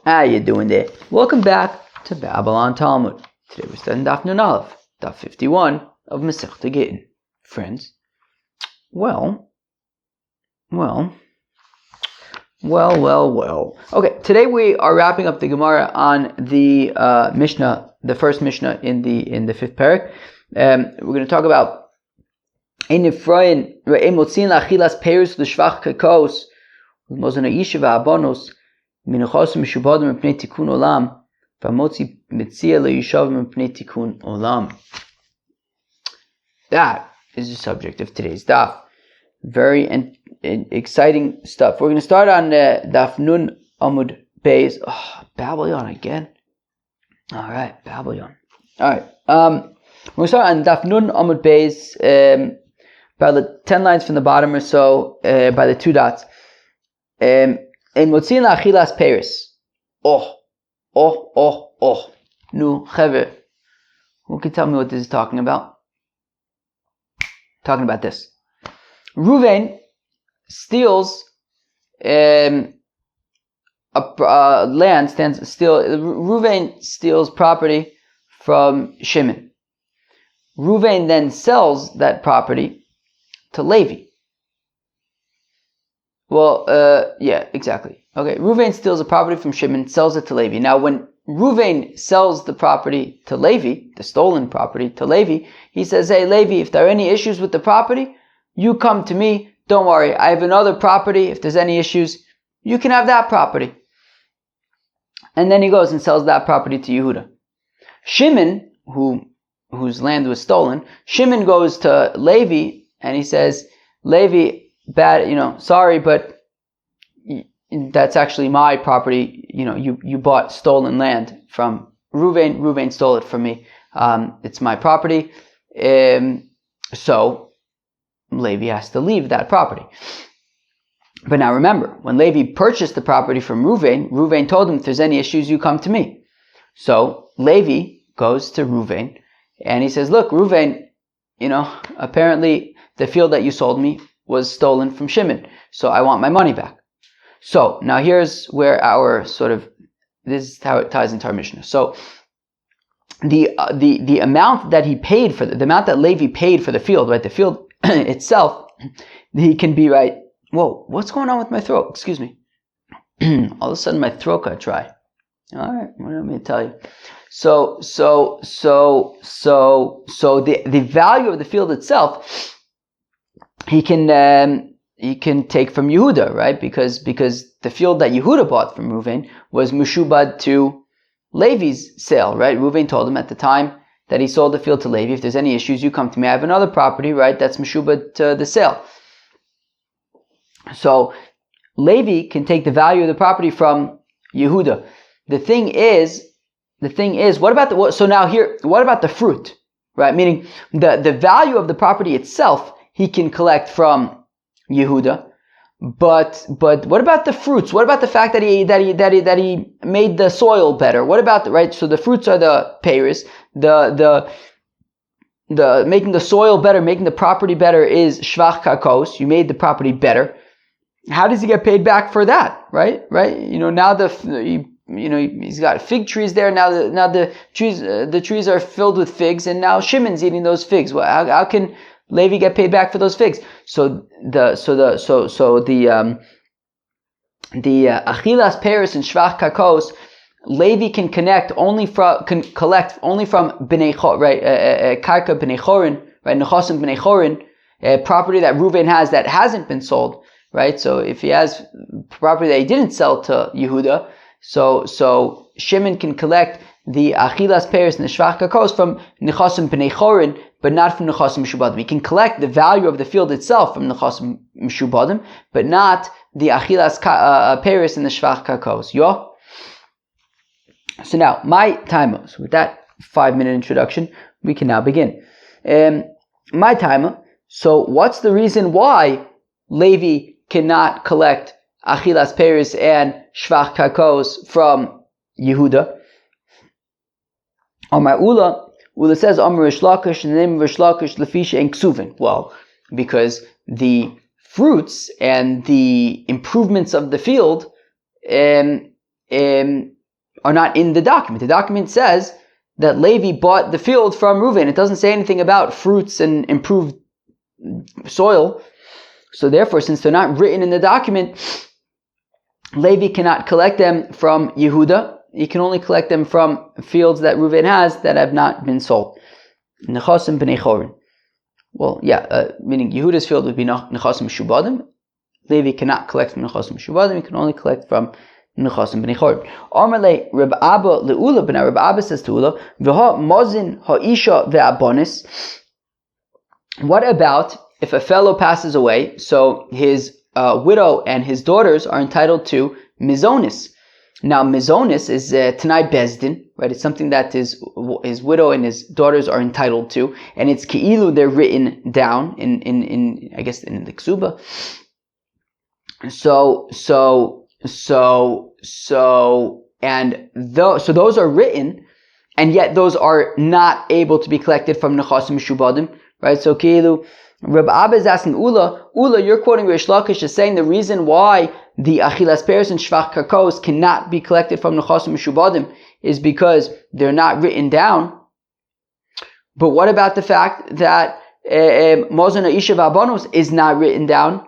How you doing there? Welcome back to Babylon Talmud. Today we're studying Daf Nun Aleph, Daf 51 of Masechta Gittin. Friends, well. Okay, today we are wrapping up the Gemara on the Mishnah, the first Mishnah in the fifth parak. We're going to talk about Ein Nifrayin Motzin Lachilas Peirus L'Shvach Kakos Mozana Yishiva Abonos Minuchos Mishubadim Mepnei Tikun Olam Vamotzi Mitzia LeYishav Mepnei Tikun Olam. That is the subject of today's daf. Very exciting stuff. We're going to start on Daf Nun Amud Beis. Babylon again. All right, Babylon. All right. We're going to start on Daf Nun Amud Beis, about the 10 lines from the bottom or so, by the two dots. In Motzin La'achilas Peris. Nu, Cheve. Who can tell me what this is talking about? Talking about this. Ruvain steals land. Ruvain steals property from Shimon. Ruvain then sells that property to Levi. Well, yeah, exactly. Okay, Ruvain steals a property from Shimon, sells it to Levi. Now, when Ruvain sells the property to Levi, the stolen property to Levi, he says, "Hey, Levi, if there are any issues with the property, you come to me. Don't worry. I have another property. If there's any issues, you can have that property." And then he goes and sells that property to Yehuda. Shimon, whose land was stolen, Shimon goes to Levi and he says, "Levi, sorry, but that's actually my property. You bought stolen land from Ruvain. Ruvain stole it from me. It's my property." So Levi has to leave that property. But now remember, when Levi purchased the property from Ruvain, Ruvain told him, "If there's any issues, you come to me." So Levi goes to Ruvain and he says, "Look, Ruvain, apparently the field that you sold me was stolen from Shimon, so I want my money back." So now here's where this is how it ties into our Mishnah. So the amount that he paid for the amount that Levi paid for the field, right? The field itself, he can be right. Whoa, what's going on with my throat? Excuse me. All of a sudden my throat got dry. All right, what do I mean to tell you? So the value of the field itself, he can take from Yehuda, right? Because the field that Yehuda bought from Ruvain was Meshubad to Levi's sale, right? Ruvain told him at the time that he sold the field to Levi, "If there's any issues, you come to me. I have another property, right? That's Meshubad to the sale." So Levi can take the value of the property from Yehuda. The thing is, what about the fruit, right? Meaning the value of the property itself, he can collect from Yehuda, but what about the fruits? What about the fact that he made the soil better? What about right? So the fruits are the peiros, the making the soil better, making the property better is shvach kakos. You made the property better. How does he get paid back for that? Right? Now he's got fig trees there. Now the trees are filled with figs, and now Shimon's eating those figs. Well, how can Levi get paid back for those figs? So the achilas peris and shvach kakos, Levi can collect only from bnei chor, right? Karka bnei chorin, right? Nechosim bnei chorin, property that Ruvain has that hasn't been sold, right? So if he has property that he didn't sell to Yehuda, so Shimon can collect the achilas peris and the shvach kakos from nechosim bnei chorin, but not from nechosim mishubadim. He can collect the value of the field itself from nechosim mishubadim, but not the achilas peris and the shvach kakos. Yo. So now my timer. So with that 5-minute introduction, we can now begin. My timer. So what's the reason why Levi cannot collect achilas peris and shvach kakos from Yehuda? Amar Ula says Amar Rish Lakish, and the name of Rish Lakish Lefisha and Ksuvin. Well, because the fruits and the improvements of the field are not in the document. The document says that Levi bought the field from Reuven. It doesn't say anything about fruits and improved soil. So therefore, since they're not written in the document, Levi cannot collect them from Yehuda. He can only collect them from fields that Reuven has that have not been sold. Nechasim b'nei chorin. Well, meaning Yehuda's field would be Nechasim Shubadim. Levi cannot collect from Nechasim Shubadim. He can only collect from Nechasim b'nei chorin. Amarle Reb Abba le'ula, but now Reb Abba says to Ula, v'ha mozin ha'isha ve'abonis. What about if a fellow passes away, so his widow and his daughters are entitled to mizonis? Now, mizonis is Tanai Bezdin, right? It's something that his widow and his daughters are entitled to, and it's ki'ilu, they're written down in I guess in the ksuba. So those are written, and yet those are not able to be collected from nechasim shubadim, right? So ki'ilu, Reb Abba is asking Ula, you're quoting Rish Lakish as saying the reason why the Achilas Peres and Shvach Karkos cannot be collected from Nechasim Meshubadim is because they're not written down. But what about the fact that Mozon Isha V'Abonos is not written down?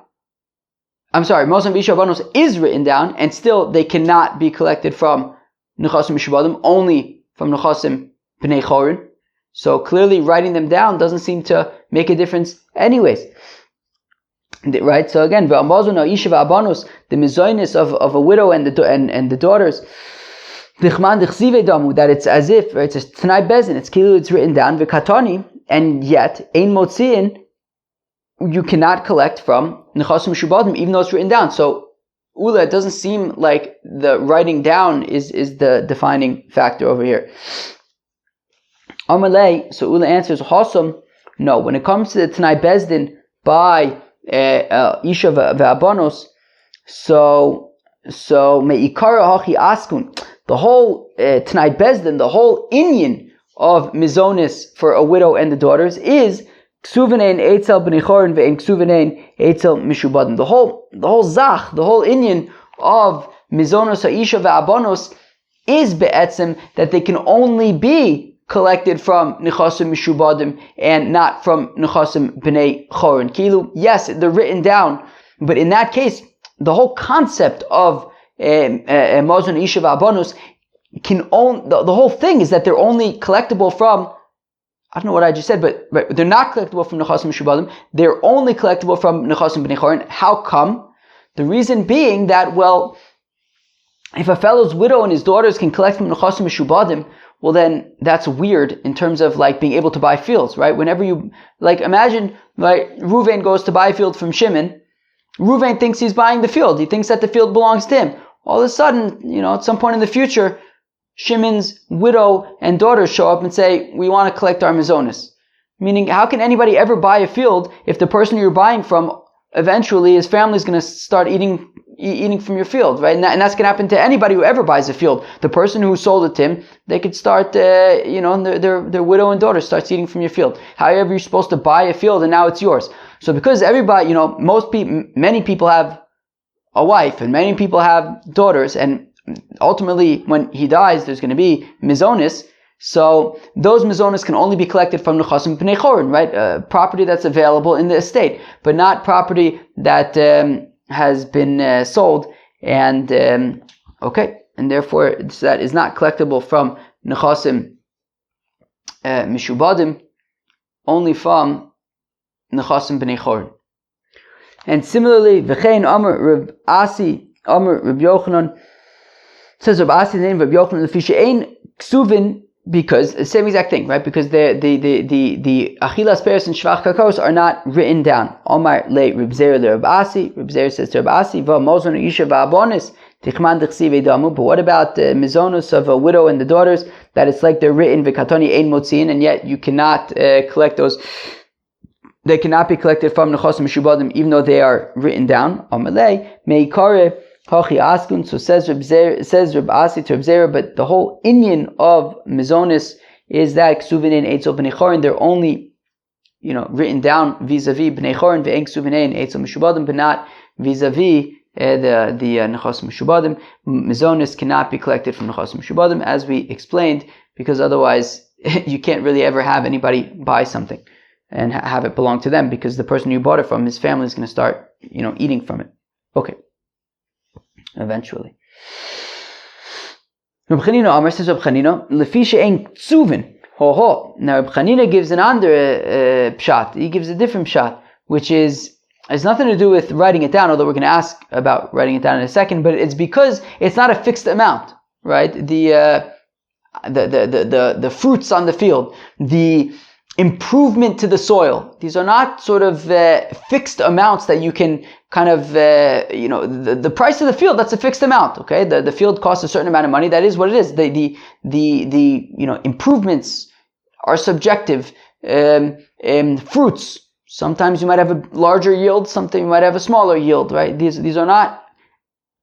I'm sorry, Mozon Isha V'Abonos is written down, and still they cannot be collected from Nechasim Meshubadim, only from Nechasim B'nei Chorin. So clearly writing them down doesn't seem to make a difference anyways. Right? So again, the mizoinus of a widow and the daughters, that it's as if, right, it's Tanai Bezin, it's kilu, it's written down, v'katani, and yet, ein motziin, you cannot collect from nechasim shubadim, even though it's written down. So, Ula, it doesn't seem like the writing down is the defining factor over here. Amalei, so Ula answers, Hossam, no, when it comes to the Tanai Bezdin by Isha ve'abonos, so me'ikara hachi askun, the whole Tanai Bezdin, the whole inyan of mizonis for a widow and the daughters is ksuvenein eitzel b'nei chorin ve'en ksuvenein eitzel mishubadim. The whole zach, the whole inyan of mizonos ha'isha ve'abonos is be'etzem that they can only be collected from nechasim mishubadim and not from nechasim b'nei chorin. Kilu, yes, they're written down, but in that case, the whole concept of mozon isha v'abonos can own the whole thing is that they're only collectible from, I don't know what I just said, but they're not collectible from nechasim mishubadim. They're only collectible from nechasim b'nei chorin. How come? The reason being that, well, if a fellow's widow and his daughters can collect from nechasim mishubadim, well then that's weird in terms of like being able to buy fields, right? Whenever you, like, imagine, like, Reuven goes to buy a field from Shimon. Reuven thinks he's buying the field. He thinks that the field belongs to him. All of a sudden, at some point in the future, Shimon's widow and daughters show up and say, we want to collect our mizonis. Meaning, how can anybody ever buy a field if the person you're buying from, eventually his family's going to start eating from your field, right? And that's going to happen to anybody who ever buys a field. The person who sold it to him, they could start, their widow and daughter starts eating from your field. However, you're supposed to buy a field and now it's yours. So because everybody, many people have a wife and many people have daughters, and ultimately when he dies, there's going to be mizonis. So those mizonis can only be collected from nechasim b'nei chorin, right? Property that's available in the estate, but not property that has been sold, and and therefore that is not collectible from nechasim mishubadim, only from nechasim b'nei chorin. And similarly, v'chein Amar Reb Asi, Amar Reb Yochanan, says Reb Asi the name of Reb Yochanan, the fisha ein ksuvin, because the same exact thing, right? Because the Achilas Peres and Shvach Kakos are not written down. Omar le Reb Zer le Reb Asi. Reb Zer says to Reb Asi, Va mozon isha va'abonis tichman dechsiv edamu. But what about the mizonos of a widow and the daughters? That it's like they're written v'katoni ein motzin, and yet you cannot collect those. They cannot be collected from nechasim mishubadim, even though they are written down. Omar le meikare Hachi Askun, so says Reb Asi to Reb Zera, but the whole inyan of mizonis is that ksuvinin eitzel b'nei chorin, they're only, written down vis-a-vis b'nei chorin, ve'en ksuvinin eitzel mishubadim, but not vis-a-vis the nechasim mishubadim. Mizonis cannot be collected from nechasim mishubadim, as we explained, because otherwise you can't really ever have anybody buy something and have it belong to them, because the person you bought it from, his family is going to start, eating from it. Okay. Eventually. Reb Chanina Amar, says Reb Chanina, Lefi she'en ksuvin. Now Reb Chanina gives an under pshat. He gives a different pshat, which has nothing to do with writing it down, although we're going to ask about writing it down in a second, but it's because it's not a fixed amount, right? The fruits on the field, the improvement to the soil, these are not sort of fixed amounts that you can kind of, the price of the field, that's a fixed amount, okay? The field costs a certain amount of money, that is what it is. The improvements are subjective. Fruits, sometimes you might have a larger yield, sometimes you might have a smaller yield, right? These are not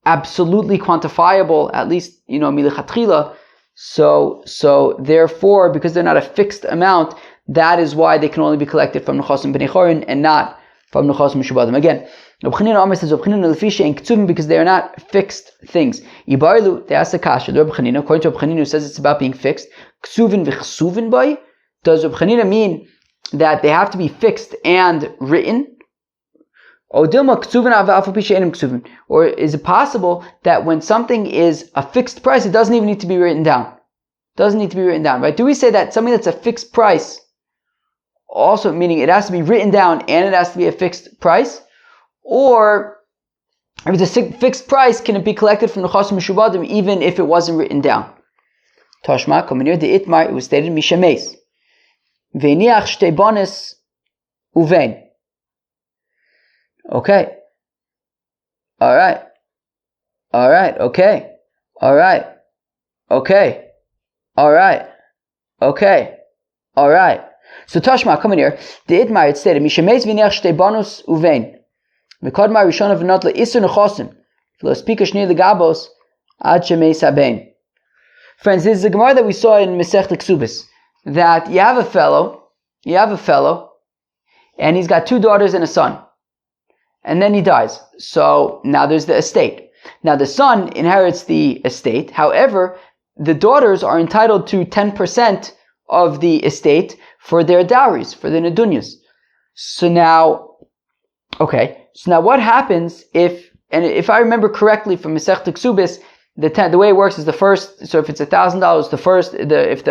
absolutely quantifiable, at least, milichatchila. So therefore, because they're not a fixed amount, that is why they can only be collected from nechasim b'nei chorin and not from nechasim mishubadim. Again, Reb Chanina Amar says, Reb Chanina lefi she'en ktuvim, because they are not fixed things. Ibarlu, they ask the kasha, Reb Chanina, according to Reb Chanina, who says it's about being fixed, ksuvin v'chsuvin by, does Reb Chanina mean that they have to be fixed and written? Or is it possible that when something is a fixed price, it doesn't even need to be written down? Doesn't need to be written down, right? Do we say that something that's a fixed price, also meaning it has to be written down and it has to be a fixed price? Or if it's a fixed price, can it be collected from the nechasim mishubadim even if it wasn't written down? Tashma, coming here, the itmar, it was stated, mishames. Ve'niach shtei bonis uvein. Okay. Alright. Okay. Alright. So Tashma, come in here. The Itmar, it stated, Mishameis v'niach shtei bonus uvein. V'kodmar rishon v'not le'isur nechosim. V'lo speaker shnir legabos ad shemeis habein. Friends, this is a Gemara that we saw in Masechet Ksubis, that you have a fellow, and he's got 2 daughters and a son. And then he dies. So now there's the estate. Now the son inherits the estate. However, the daughters are entitled to 10% of the estate for their dowries, for the nedunyas. So now what happens if I remember correctly from Masechet Ksubis, the way it works is the first. So if it's $1,000, if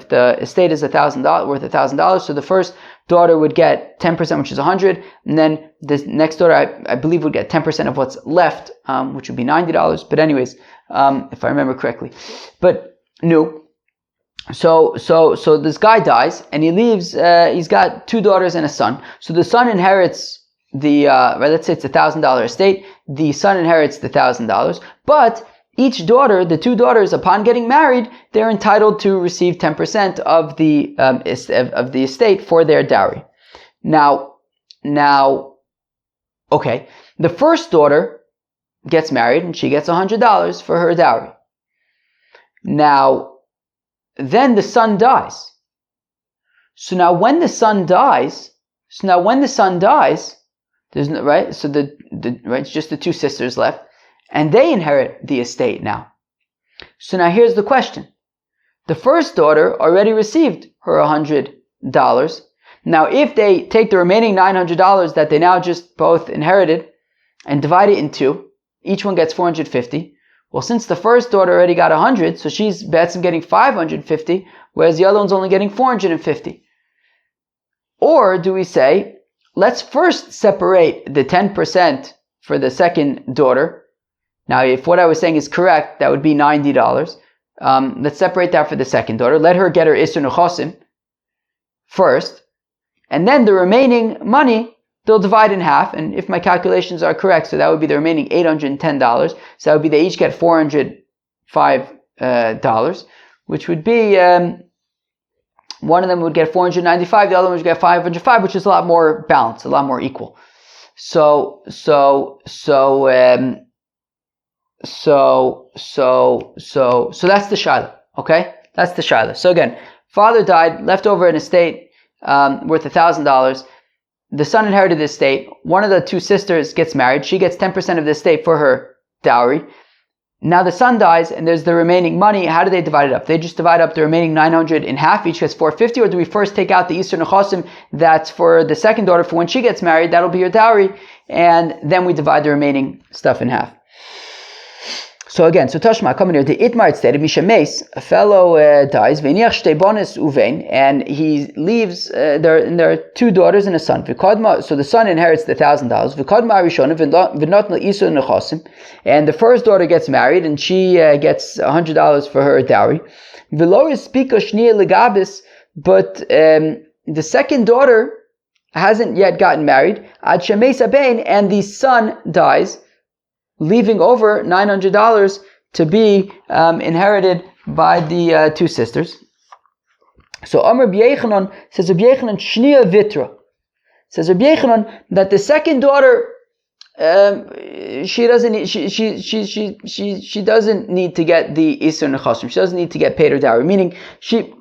the estate is $1,000 worth $1,000, so the first daughter would get 10%, which is 100, and then the next daughter, I believe, would get 10% of what's left, which would be $90. But anyways, if I remember correctly, So this guy dies, and he leaves. He's got 2 daughters and a son. So the son inherits the. Let's say it's $1,000 estate. The son inherits the $1,000, but each daughter, the 2 daughters, upon getting married, they're entitled to receive 10% of the estate for their dowry. Now, the first daughter gets married and she gets $100 for her dowry. Now, then the son dies. So now when the son dies, there's no, right? So it's just the 2 sisters left. And they inherit the estate now. So now here's the question. The first daughter already received her $100. Now if they take the remaining $900 that they now just both inherited and divide it in 2, each one gets $450. Well, since the first daughter already got 100, so she's getting 550, whereas the other one's only getting 450. Or do we say, let's first separate the 10% for the second daughter. Now, if what I was saying is correct, that would be $90. Let's separate that for the second daughter. Let her get her Isur Nechosim first. And then the remaining money, they'll divide in half. And if my calculations are correct, so that would be the remaining $810. So that would be they each get $405, which would be, one of them would get $495, the other one would get $505, which is a lot more balanced, a lot more equal. So that's the shaila, okay? That's the shaila. So again, father died, left over an estate worth $1,000. the son inherited the estate. One of the two sisters gets married. She gets 10% of the estate for her dowry. Now the son dies and there's the remaining money. How do they divide it up? They just divide up the remaining 900 in half. Each gets 450. Or do we first take out the Isur Nechasim that's for the second daughter for when she gets married? That'll be your dowry. And then we divide the remaining stuff in half. So again, so Tashma, coming here, the Itmar stated, Mishames, a fellow dies, V'niach shtei bonis uvein, and he leaves, there are two daughters and a son. So the son inherits the $1,000. V'kodma arishona v'notna Isur Nechasim, and the first daughter gets married, and she gets $100 for her dowry. V'lo yispika shniya legabis, but the second daughter hasn't yet gotten married. Ad shemes abein, and the son dies, leaving over $900 to be inherited by the two sisters. So Amr B'Yechanan says, Rabbi Yechanan Shniya Vitra. Says Rabbi Yechanan that the second daughter, she doesn't need to get the Isur Nechasim. She doesn't need to get paid her dowry. Meaning she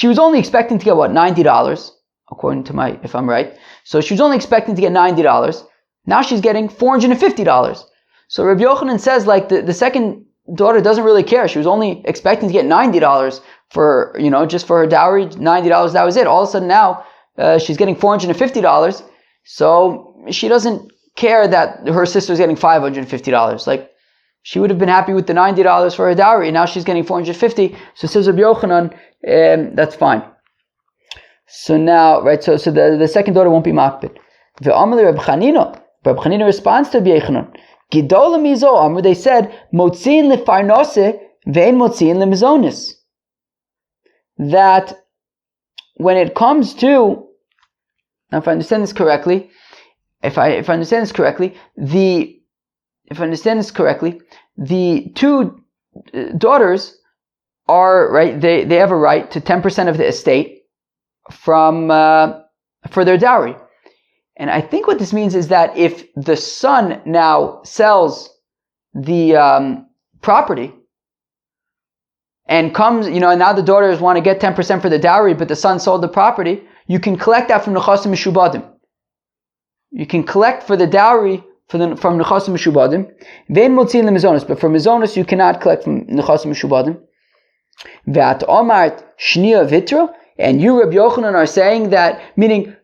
was only expecting to get $90, according to if I'm right. So she was only expecting to get $90. Now she's getting $450. So Rabbi Yochanan says, like, the second daughter doesn't really care. She was only expecting to get $90 for, just for her dowry, $90, that was it. All of a sudden now, she's getting $450. So she doesn't care that her sister's getting $550. Like, she would have been happy with the $90 for her dowry, and now she's getting $450. So says Rabbi Yochanan, that's fine. So now, right, so the second daughter won't be makbid. Rabbi Chanina responds to Rabbi Yochanan. Gidola mizo, where they said, Motzin lefarnose vein motzin lemizonis. That when it comes to, now if I understand this correctly, the two daughters are, right, they have a right to 10% of the estate for their dowry. And I think what this means is that if the son now sells the property and comes, and now the daughters want to get 10% for the dowry, but the son sold the property, you can collect that from Nechasim Mishubadim. You can collect for the dowry from Nechasim Mishubadim. Vein motzin lemizonos, but for mizonos you cannot collect from Nechasim Mishubadim. Ve'at omart shniya vitra, and you, Rabbi Yochanan, are saying that, meaning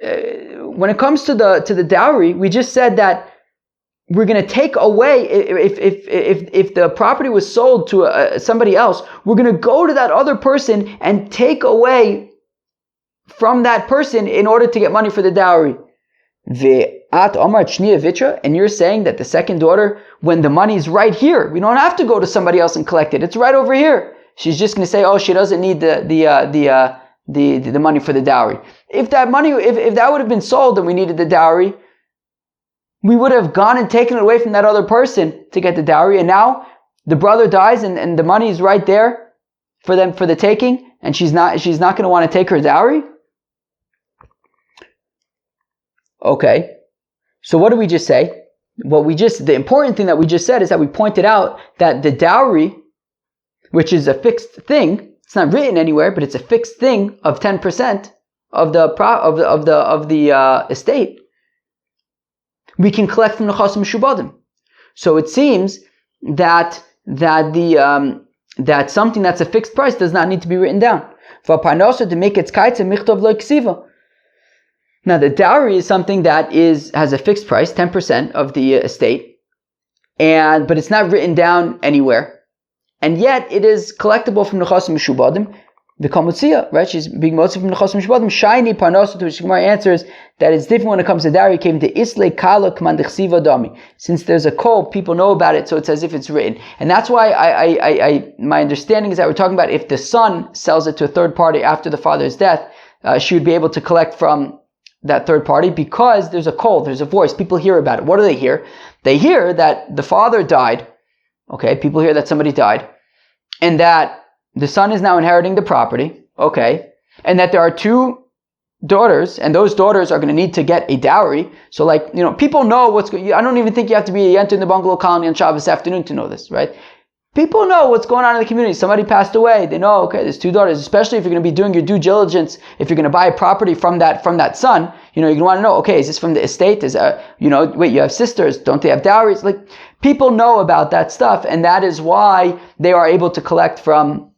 when it comes to the dowry, we just said that we're going to take away, if the property was sold to somebody else, we're going to go to that other person and take away from that person in order to get money for the dowry. And you're saying that the second daughter, when the money's right here, we don't have to go to somebody else and collect it. It's right over here. She's just going to say, she doesn't need the money for the dowry. If that money, if that would have been sold and we needed the dowry, we would have gone and taken it away from that other person to get the dowry. And now the brother dies and the money is right there for them for the taking, and she's not going to want to take her dowry. Okay. So what did we just say? The important thing that we just said is that we pointed out that the dowry, which is a fixed thing, it's not written anywhere, but it's a fixed thing of 10% of the estate. We can collect from the Nechasim Mishubadim. So it seems that something that's a fixed price does not need to be written down. To make its kaitza michtov lo ksiva. Now the dowry is something that has a fixed price, 10% of the estate, but it's not written down anywhere. And yet, it is collectible from Nechasim Mishubadim. The Kamutzia, right? She's being mostly from Nechasim Mishubadim. Shiny Parnasa, to which Gemara answers that it's different when it comes to dowry. Came to Isle Kala K'mandechsiva Dami. Since there's a call, people know about it, so it's as if it's written. And that's why my understanding is that we're talking about if the son sells it to a third party after the father's death, she would be able to collect from that third party because there's a call, there's a voice. People hear about it. What do they hear? They hear that the father died. Okay, people hear that somebody died, and that the son is now inheriting the property, okay, and that there are two daughters, and those daughters are going to need to get a dowry. So, people know what's going. I don't even think you have to be a Yent in the bungalow colony on Shabbos afternoon to know this, right? People know what's going on in the community. Somebody passed away. They know, okay, there's two daughters. Especially if you're going to be doing your due diligence, if you're going to buy a property from that son, you're going to want to know, okay, is this from the estate? Wait, you have sisters. Don't they have dowries? Like, people know about that stuff, and that is why they are able to collect from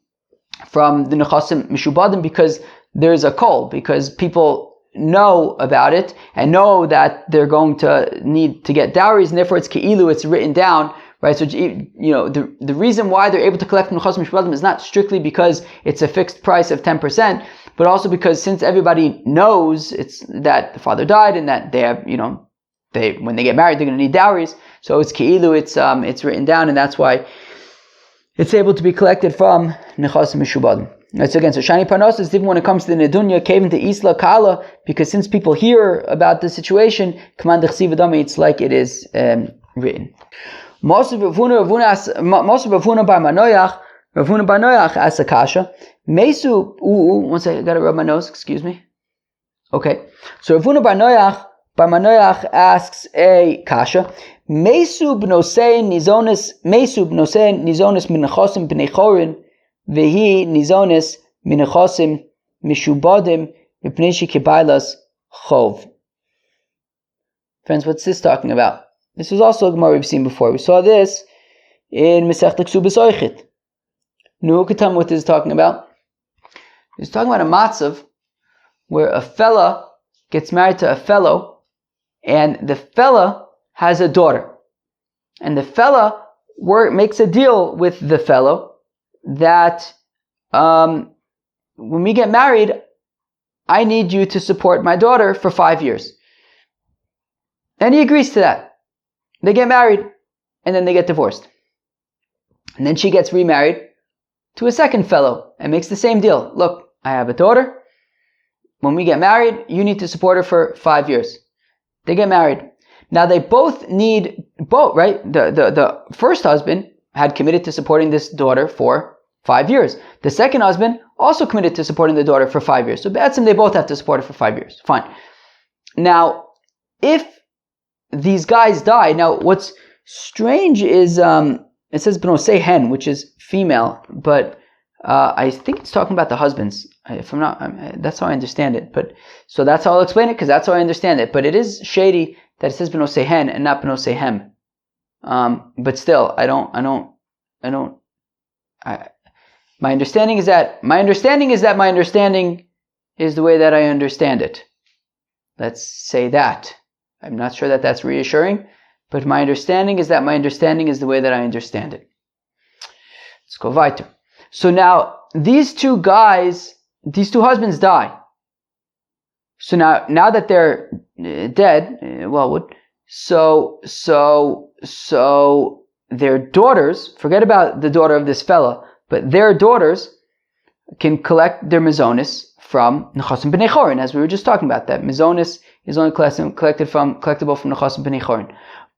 the nechasim mishubadim, because there's a call, because people know about it and know that they're going to need to get dowries, and therefore it's ke'ilu, it's written down. Right, so the reason why they're able to collect from nechasim mishubadim is not strictly because it's a fixed price of 10%, but also because since everybody knows it's that the father died and that they have, when they get married they're going to need dowries, so it's keilu, it's written down, and that's why it's able to be collected from nechasim mishubadim. Right, so again, so shani parnos is even when it comes to the nedunya, cave into isla kala, because since people hear about the situation, command it's like it is written. Most of Ravuna bar Manoach asks a kasha. Mesu, one second, I gotta rub my nose, excuse me. Okay, so Ravuna bar Manoach asks a kasha. Mesu b'nosei nizonis minachosim b'nei chorin, vehi nizonis minachosim mishubadim mipnei shekibailas chov. Friends, what's this talking about? This was also a Gemara we've seen before. We saw this in Masechta Ksubas Oichit. Nu, could tell me what this is talking about. He's talking about a matzav where a fella gets married to a fellow, and the fella has a daughter. And the fella makes a deal with the fellow that when we get married, I need you to support my daughter for 5 years. And he agrees to that. They get married, and then they get divorced. And then she gets remarried to a second fellow and makes the same deal. Look, I have a daughter. When we get married, you need to support her for 5 years. They get married. Now they both need both, right? The first husband had committed to supporting this daughter for 5 years. The second husband also committed to supporting the daughter for 5 years. So B'atzim, they both have to support her for 5 years. Fine. Now, if these guys die. Now, what's strange is it says b'nosei hen, which is female, but I think it's talking about the husbands. If I'm not, that's how I understand it. But so that's how I'll explain it, because that's how I understand it. But it is shady that it says b'nosei hen and not b'nosei hem. But still, my understanding is that my understanding is the way that I understand it. Let's say that. I'm not sure that that's reassuring, but my understanding is that my understanding is the way that I understand it. Let's go weiter. So now, these two husbands die. So now that they're dead, so their daughters, forget about the daughter of this fella, but their daughters can collect their mizonis from nechasim b'nei chorin, as we were just talking about. That mizonis is only collectible from nechasim b'nei chorin.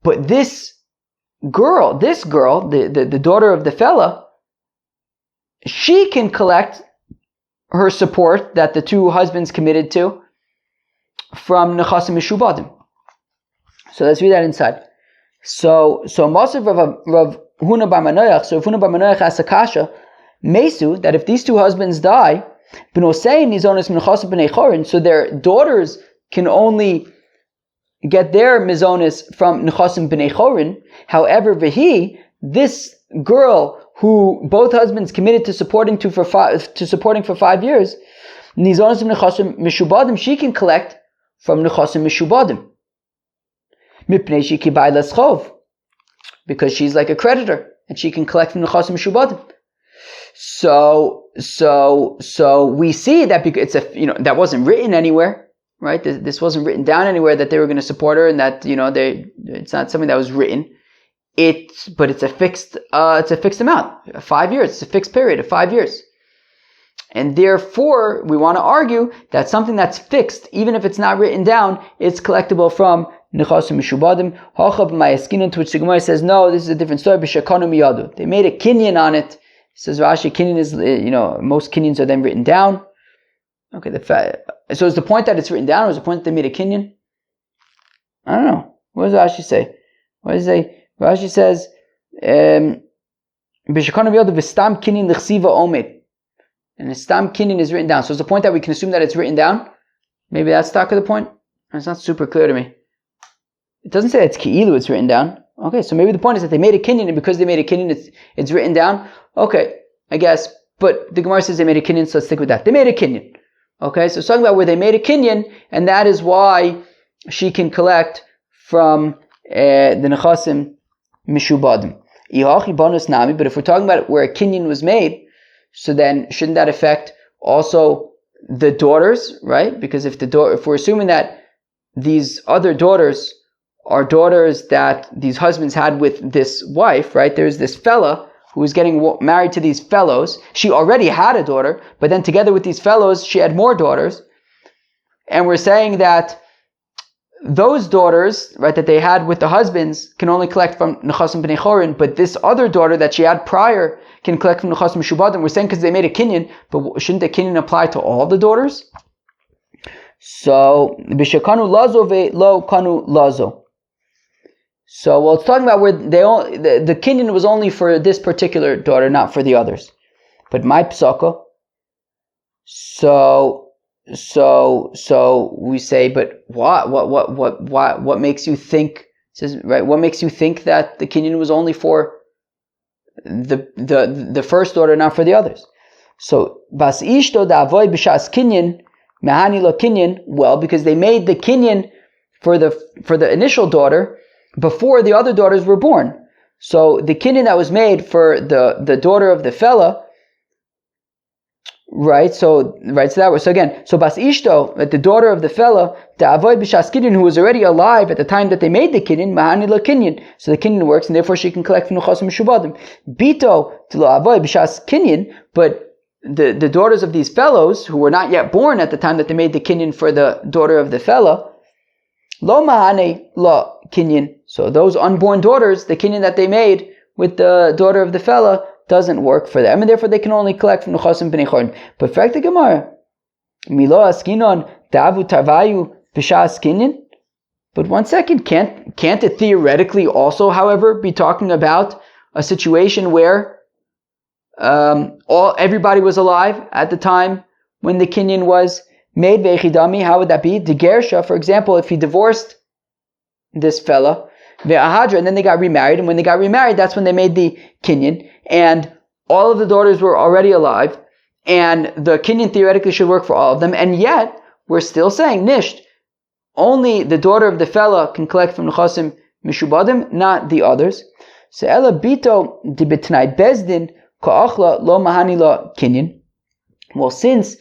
But this girl, the daughter of the fella, she can collect her support that the two husbands committed to from nechasim mishubadim. So let's read that inside. So Masav Rav Huna bar Manoach. So Rav Huna bar Manoach asks a kasha, Mesu, that if these two husbands die, so their daughters can only get their mizonis from nechasim b'nei chorin. However, this girl who both husbands committed to supporting for 5 years, nizonis nechasim mishubadim, she can collect from nechasim mishubadim. Mipnei shekibai leschov, because she's like a creditor and she can collect from nechasim mishubadim. So we see that because that wasn't written anywhere, right? This wasn't written down anywhere that they were going to support her, and that it's not something that was written. But it's a fixed amount, 5 years. It's a fixed period of 5 years, and therefore we want to argue that something that's fixed, even if it's not written down, it's collectible from nechasim mishubadim. Hachab ma'askinin, to which the Gemara says, no, this is a different story. B'shekanu miyadu, they made a kinyan on it. Says Rashi, kinyan is, most kinyans are then written down. Okay, so is the point that it's written down, or is the point that they made a kinyan? I don't know. What does Rashi say? What does it say? Rashi says, B'shekanu b'yodav v'stam kinyan l'chsiva omed. And the stam kinyan is written down. So it's the point that we can assume that it's written down. Maybe that's the point. It's not super clear to me. It doesn't say it's ki'ilu, it's written down. Okay, so maybe the point is that they made a kinyan, and because they made a kinyan, it's written down. Okay, I guess. But the Gemara says they made a kinyan, so let's stick with that. They made a kinyan. Okay, so it's talking about where they made a kinyan, and that is why she can collect from the nechasim mishubadim. But if we're talking about where a kinyan was made, so then shouldn't that affect also the daughters, right? Because if we're assuming that these other daughters are daughters that these husbands had with this wife, right? There's this fella who was getting married to these fellows. She already had a daughter, but then together with these fellows, she had more daughters. And we're saying that those daughters, right, that they had with the husbands can only collect from nechasim b'nei chorin, but this other daughter that she had prior can collect from nechasim mishubadim. We're saying because they made a kinyan, but shouldn't the kinyan apply to all the daughters? So b'shekanu lazo ve'lo kanu lazo. So well, it's talking about where the kinyan was only for this particular daughter, not for the others. But my psaka. So we say, but what makes you think? It says, right? What makes you think that the kinyan was only for the first daughter, not for the others? So bas ishto da avoy b'shas kinyan mehani lo kinyan. Well, because they made the kinyan for the initial daughter before the other daughters were born. So the kinyan that was made for the daughter of the fella. Right, so that was, so again, so Bas Ishto, the daughter of the fella, the Avoid B'Shas Kinyan, who was already alive at the time that they made the Kinyan, Mahani La Kinyan, so the Kinyan works, and therefore she can collect from Nechasim Mishubadim. Bito to La Avoid B'Shas Kinyan, but the daughters of these fellows, who were not yet born at the time that they made the Kinyan for the daughter of the fella, Lo Mahani La Kinyan, so those unborn daughters, the Kinyan that they made with the daughter of the fella, doesn't work for them, and therefore they can only collect from nechasim b'nei chorin. But fact the Gemara, milo askinon davu tarvayu b'shas kinyan. But one second, can't it theoretically also, however, be talking about a situation where everybody was alive at the time when the kinyan was made? Ve'echidami, how would that be? The gersha, for example, if he divorced this fella, ve'ahadra, and then they got remarried, and when they got remarried, that's when they made the kinyan. And all of the daughters were already alive, and the kinyan theoretically should work for all of them, and yet we're still saying nisht. Only the daughter of the fella can collect from nechasim mishubadim, not the others. So ela bito di betnai bezdin ka'achla lo mahani la kinyan. Well, since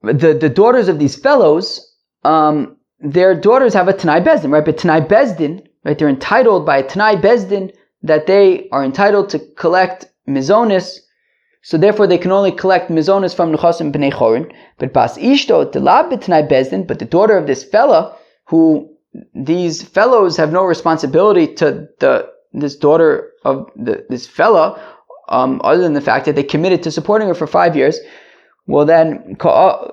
the daughters of these fellows, their daughters have a Tanai Bezdin, right? But Tanai Bezdin, right? They're entitled by a Tanai Bezdin that they are entitled to collect mizonis, so therefore they can only collect mizonis from nechasim b'nei chorin. But Bas Ishto Telab b'Tanai Bezdin, but the daughter of this fella, who these fellows have no responsibility to this daughter of this fella, other than the fact that they committed to supporting her for 5 years. Well then,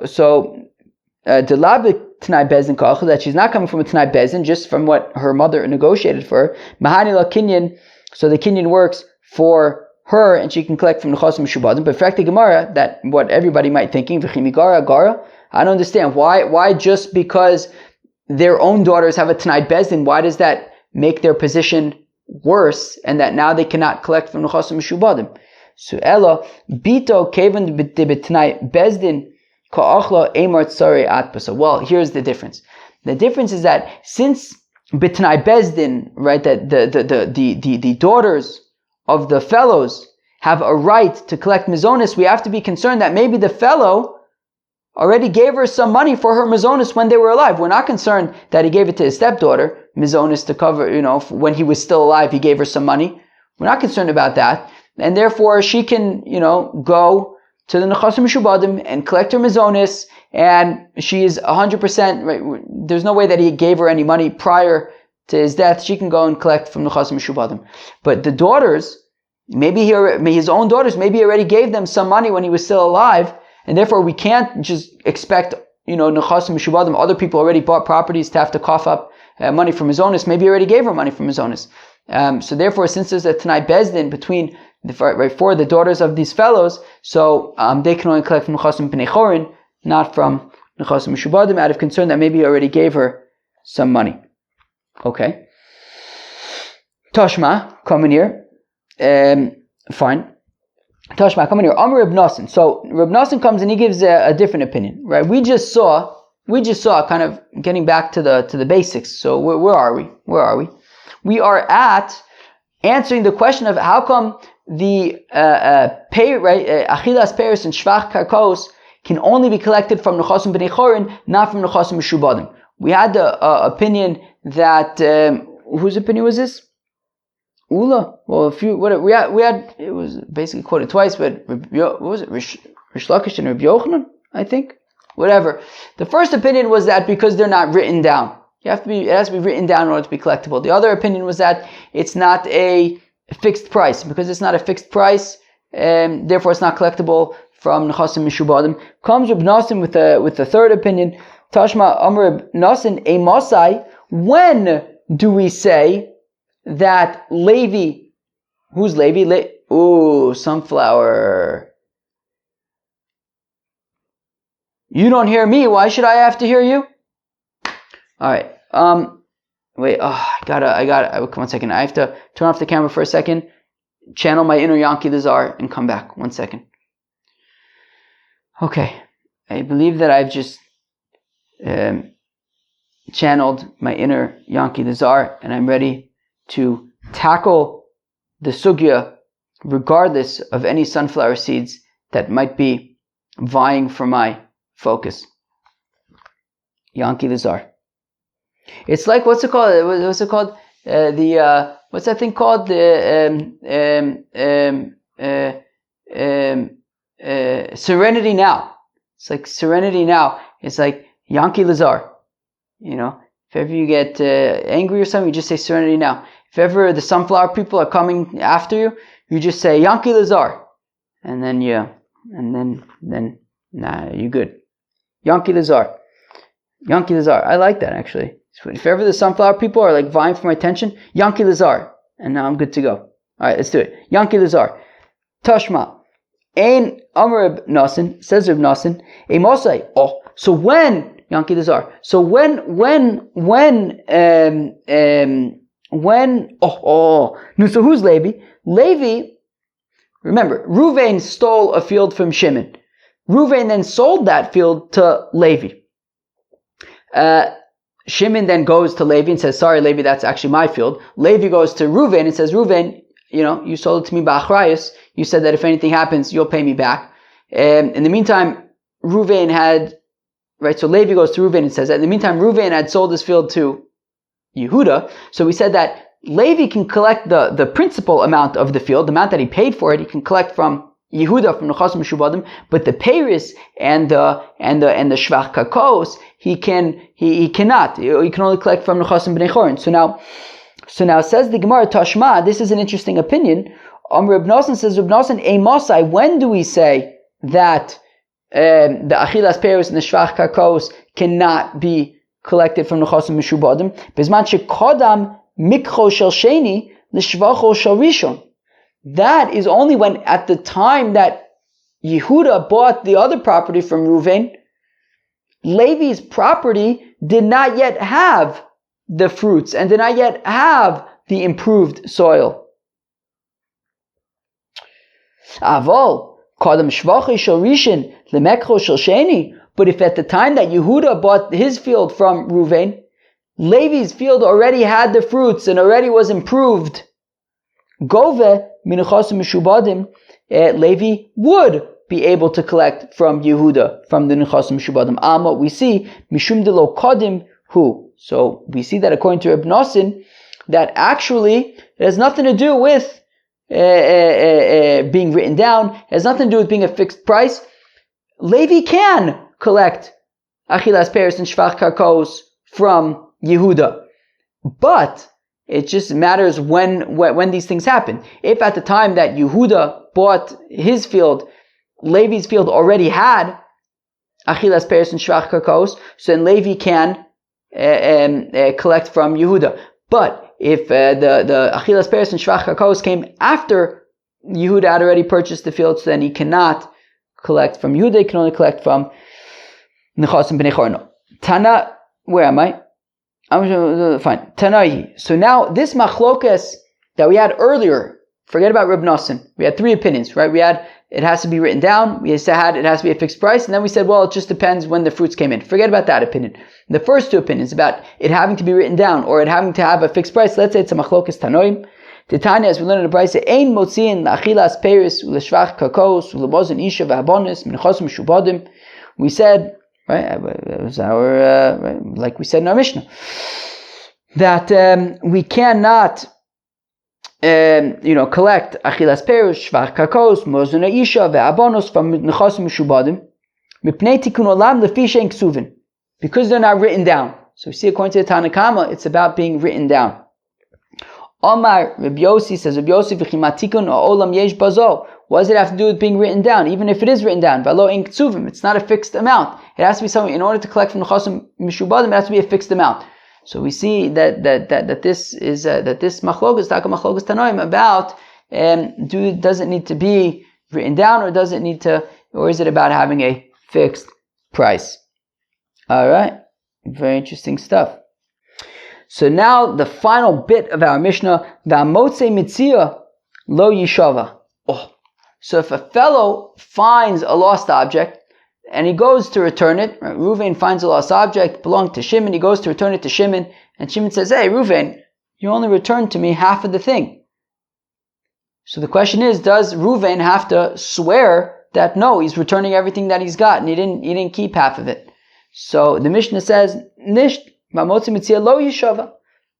so Telab Tanai Bezdin Ka'achel, that she's not coming from a Tanai Bezdin, just from what her mother negotiated for her. Mahani la Kinyan, so the Kinyan works for her, and she can collect from the Nechasim Mishubadim. But fact the Gemara, that what everybody might thinking, V'chimigara Gara, I don't understand why just because their own daughters have a Tanai Bezdin, why does that make their position worse, and that now they cannot collect from the Nechasim Mishubadim? So Ella Bito Kevan B'Tanai Bezdin. Well, here's the difference. The difference is that since B'Tanai Bezdin, right, that the daughters of the fellows have a right to collect mizonis, we have to be concerned that maybe the fellow already gave her some money for her mizonis when they were alive. We're not concerned that he gave it to his stepdaughter, mizonis to cover, when he was still alive, he gave her some money. We're not concerned about that. And therefore she can, go to the Nechasim Mishubadim and collect her mizonis, and she is 100%, right, there's no way that he gave her any money prior to his death. She can go and collect from Nechasim Mishubadim. But the daughters, maybe his own daughters, maybe he already gave them some money when he was still alive, and therefore we can't just expect, Nechasim Mishubadim, other people already bought properties to have to cough up money from mizonis. Maybe he already gave her money from mizonis. So therefore, since there's a Tanai Bezdin between for the daughters of these fellows, so they can only collect from Nechasim B'nei Chorin, not from Nechasim Mishubadim, out of concern that maybe he already gave her some money. Okay. Tashma, come in here. Fine. Tashma, come in here. Amr Reb Nosson. So Reb Nosson comes and he gives a different opinion, right? We just saw kind of getting back to the basics. So where are we? We are at answering the question of how come the Achilas Peres and Shvach Karkos can only be collected from Nechasim B'nei Chorin, not from Nechasim Mishubadim. We had the opinion that whose opinion was this? Ula. Well, we had it was basically quoted twice, but what was it? Rish Lakish and Rabbi Yochanan, I think. Whatever. The first opinion was that because they're not written down, it has to be written down in order to be collectible. The other opinion was that it's not a fixed price. Because it's not a fixed price, therefore it's not collectible from Nechasim Mishubadim. Comes Reb Nosson with the third opinion. Tashma Amr Reb Nosson a Masai. When do we say that Levi? Who's Levi? Sunflower. You don't hear me. Why should I have to hear you? All right. Wait. I gotta. Come 1 second. I have to turn off the camera for a second. Channel my inner Yankee the Tsar and come back. 1 second. Okay. I believe that I've just channeled my inner Yankee the Tsar, and I'm ready to tackle the sugya, regardless of any sunflower seeds that might be vying for my focus. Yankee the Tsar. It's like, what's it called? What's it called? What's that thing called? Serenity Now. It's like Serenity Now. It's like Yankee Lazar. If ever you get angry or something, you just say Serenity Now. If ever the sunflower people are coming after you, you just say Yankee Lazar. And then you're good. Yankee Lazar. Yankee Lazar. I like that actually. If ever the sunflower people are like vying for my attention, Yankee Lazar. And now I'm good to go. Alright, let's do it. Yankee Lazar. Tashma. Ein Amr Reb Nosson, says Reb Nosson, a Mosai. So when, Yankee Lazar. So when, so who's Levi? Levi, remember, Ruvain stole a field from Shimon. Ruvain then sold that field to Levi. Shimon then goes to Levi and says, sorry, Levi, that's actually my field. Levi goes to Ruvain and says, Ruvain, you sold it to me ba'achrayus. You said that if anything happens, you'll pay me back. In the meantime, Ruvain had, right, so Levi goes to Ruvain and says that. In the meantime, Ruvain had sold his field to Yehuda. So we said that Levi can collect the principal amount of the field, the amount that he paid for it, he can collect from Yehuda, from Nechasim Mishubadim, but the Peiris and the Shvach Kakos, he cannot. He can only collect from Nechasim B'nei Chorin. So now says the Gemara Tashma, this is an interesting opinion. Reb Nosson says, Reb Nosson, a Masai, when do we say that the Achilas Peiris and the Shvach Kakos cannot be collected from Nechasim Mishubadim? Bezman shekodam mikcho shel sheni l'shvacho shel rishon. That is only when, at the time that Yehuda bought the other property from Ruvain, Levi's property did not yet have the fruits and did not yet have the improved soil. Avol kodam shvacho shel rishon l'mekcho shel sheni. But if at the time that Yehuda bought his field from Ruvain, Levi's field already had the fruits and already was improved, Gove min Nechasim Mishubadim, Levi would be able to collect from Yehuda, from the Nechasim Mishubadim. What we see, Mishum de lo kodim hu. So we see that according to Reb Nosson, that actually it has nothing to do with being written down, it has nothing to do with being a fixed price. Levi can collect Achilas Peres and Shvach Karkos from Yehuda. But it just matters when these things happen. If at the time that Yehuda bought his field, Levi's field already had Achilas Peres and Shvach Karkos, so then Levi can collect from Yehuda. But if the Achilas Peres and Shvach Kakos came after Yehuda had already purchased the fields, then he cannot collect from Yehuda, he can only collect from Nechasim B'nei Chorin. Tana, where am I? Fine. Tanai. So now this machlokas that we had earlier, forget about Reb Nosson. We had three opinions, right? We had it has to be written down. We had it has to be a fixed price, and then we said, well, it just depends when the fruits came in. Forget about that opinion. The first two opinions about it having to be written down or it having to have a fixed price. Let's say it's a machlokas tanoim. Titania, as we learned in the price, ein motziin la'achilas peris u'leshvach kakos u'lebozin isha v'habonis minchosim mishubadim. We said, right, it was our right, like we said in our Mishnah, that we cannot collect achilas perus, shvach kakos, mozun isha ve'abonos from nechasim mishubadim mipnei tikun olam lefi she'en ksuvin, because they're not written down. So we see according to the Tanakama, it's about being written down. Omar Rabbi Yossi says, Rabbi Yossi v'chimatikun olam yesh bazo. What does it have to do with being written down? Even if it is written down, v'lo in ksuvim, it's not a fixed amount. It has to be something, in order to collect from nechasim mishubadim, it has to be a fixed amount. So we see that this is that this machlokas, taka machlokas tanoim, about does it need to be written down, or does it need to, or is it about having a fixed price? All right, very interesting stuff. So now the final bit of our Mishnah, v'amotze mitzia lo yishava. Oh, so if a fellow finds a lost object and he goes to return it, right? Reuven finds a lost object belonging to Shimon. He goes to return it to Shimon, and Shimon says, "Hey, Reuven, you only returned to me half of the thing." So the question is, does Reuven have to swear that no, he's returning everything that he's got, and he didn't keep half of it? So the Mishnah says, "Nisht v'amotze mitzia lo yishava,"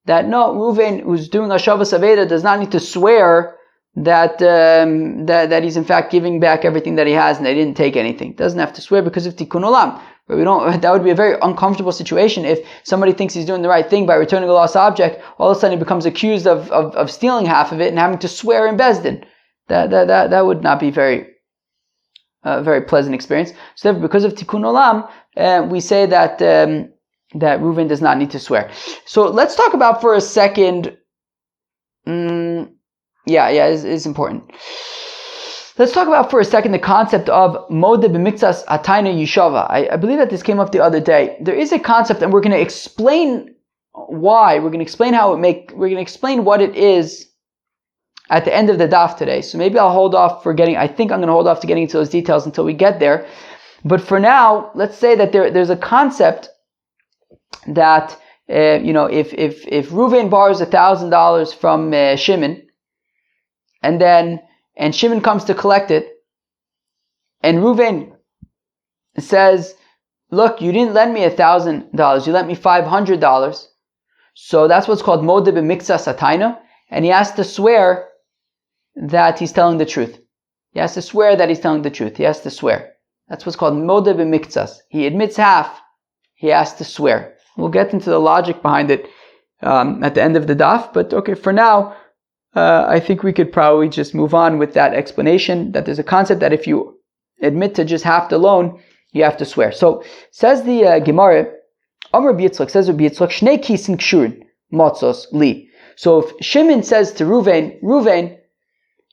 that no, Reuven, who's doing Hashavas Aveda, does not need to swear that that he's in fact giving back everything that he has and they didn't take anything. Doesn't have to swear because of tikkun olam. But that would be a very uncomfortable situation if somebody thinks he's doing the right thing by returning a lost object. All of a sudden he becomes accused of stealing half of it and having to swear in Bezdin. That would not be very pleasant experience. So therefore, because of tikkun olam, we say that that Reuven does not need to swear. So let's talk about for a second. It's important. Let's talk about for a second the concept of Modeh b'miktsas atayna yishava. I believe that this came up the other day. There is a concept, and we're going to explain why. We're going to explain we're going to explain what it is at the end of the daf today. So maybe I'll hold off I think I'm going to hold off to getting into those details until we get there. But for now, let's say that there's a concept that if Reuven borrows $1,000 from Shimon, and Shimon comes to collect it, and Reuven says, "Look, you didn't lend me $1,000, you lent me $500." So that's what's called Modeh b'miktsas atayna, and he has to swear that he's telling the truth. He has to swear that he's telling the truth. He has to swear. That's what's called Modeh b'miktsas. He admits half, he has to swear. We'll get into the logic behind it at the end of the daf, but okay, for now, I think we could probably just move on with that explanation, that there's a concept that if you admit to just half the loan, you have to swear. So, says the Gemara, Amar B'Yitzchak, says Rabbi Yitzchak, Shnei kisin kshurin, matzos li. So if Shimon says to Reuven,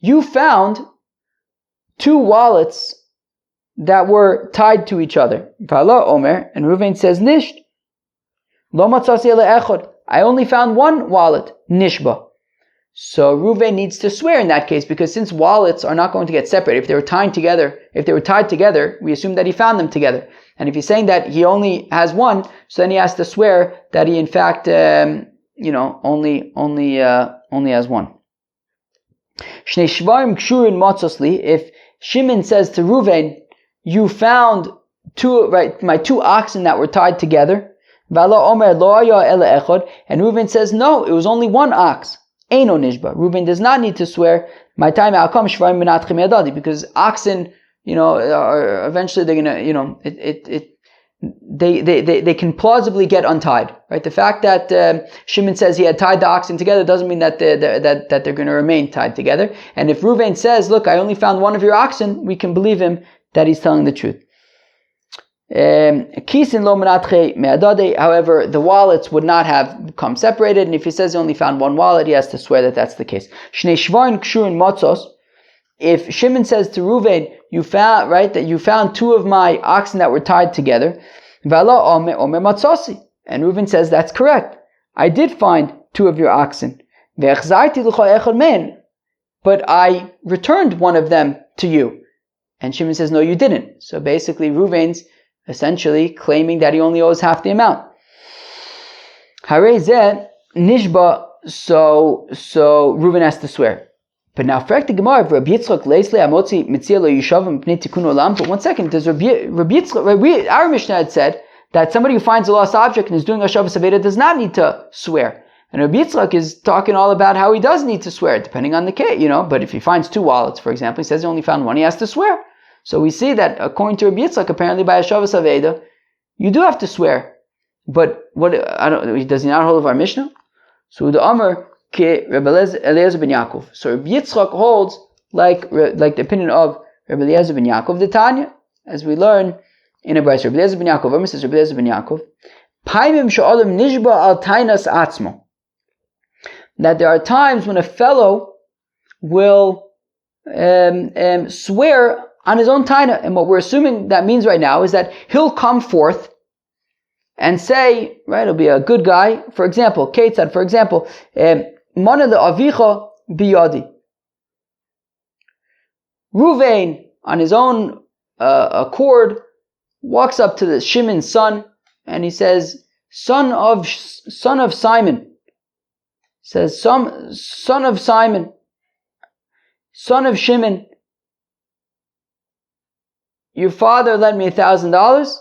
you found two wallets that were tied to each other. V'ala Omer, and Reuven says, Nisht, lo matzasi ele echad, I only found one wallet, nishba. So Reuven needs to swear in that case, because since wallets are not going to get separated, if they were tied together, we assume that he found them together. And if he's saying that he only has one, so then he has to swear that he in fact, only has one. Shnei shvarim kshurin matzosli. If Shimon says to Reuven, you found my two oxen that were tied together, V'ala Omer lo haya ele echad, and Reuven says, no, it was only one ox. Eino nishba. Reuven does not need to swear. My time outcome shvarim benatchim yadadi, because oxen, are eventually they're gonna, they can plausibly get untied, right? The fact that Shimon says he had tied the oxen together doesn't mean that they're going to remain tied together. And if Reuven says, "Look, I only found one of your oxen," we can believe him that he's telling the truth. However, the wallets would not have become separated, and if he says he only found one wallet, he has to swear that that's the case. If Shimon says to Reuven, you found two of my oxen that were tied together, and Reuven says that's correct. I did find two of your oxen, but I returned one of them to you. And Shimon says, no, you didn't. So basically, Reuven's essentially claiming that he only owes half the amount. Harei nishba, so Reuven has to swear. But now, but one second, does Rabbi Yitzchak, our Mishnah had said that somebody who finds a lost object and is doing a Shavas Aveda does not need to swear. And Rabbi Yitzchak is talking all about how he does need to swear, depending on the case, but if he finds two wallets, for example, he says he only found one, he has to swear. So we see that according to Rabbi Yitzchak, apparently by a Shavas Aveda, you do have to swear. But does he not hold of our Mishnah? So the Amr ke Rabbi Eliezer ben Yaakov. So Rabbi Yitzchak holds like the opinion of Rabbi Eliezer ben Yaakov, the Tanya, as we learn in a Brayso. Rabbi Eliezer ben Yaakov, Amr says Rabbi Eliezer ben Yaakov, Paimim she'olam nishba al tainas atzmo. That there are times when a fellow will swear on his own taina, and what we're assuming that means right now is that he'll come forth and say, right, he'll be a good guy. For example, Ketzad, Mana le avicha biyadi. Ruvain, on his own accord, walks up to the Shimon's son, and he says, son of Simon. Says, son of Simon, son of Shimon, your father lent me $1,000.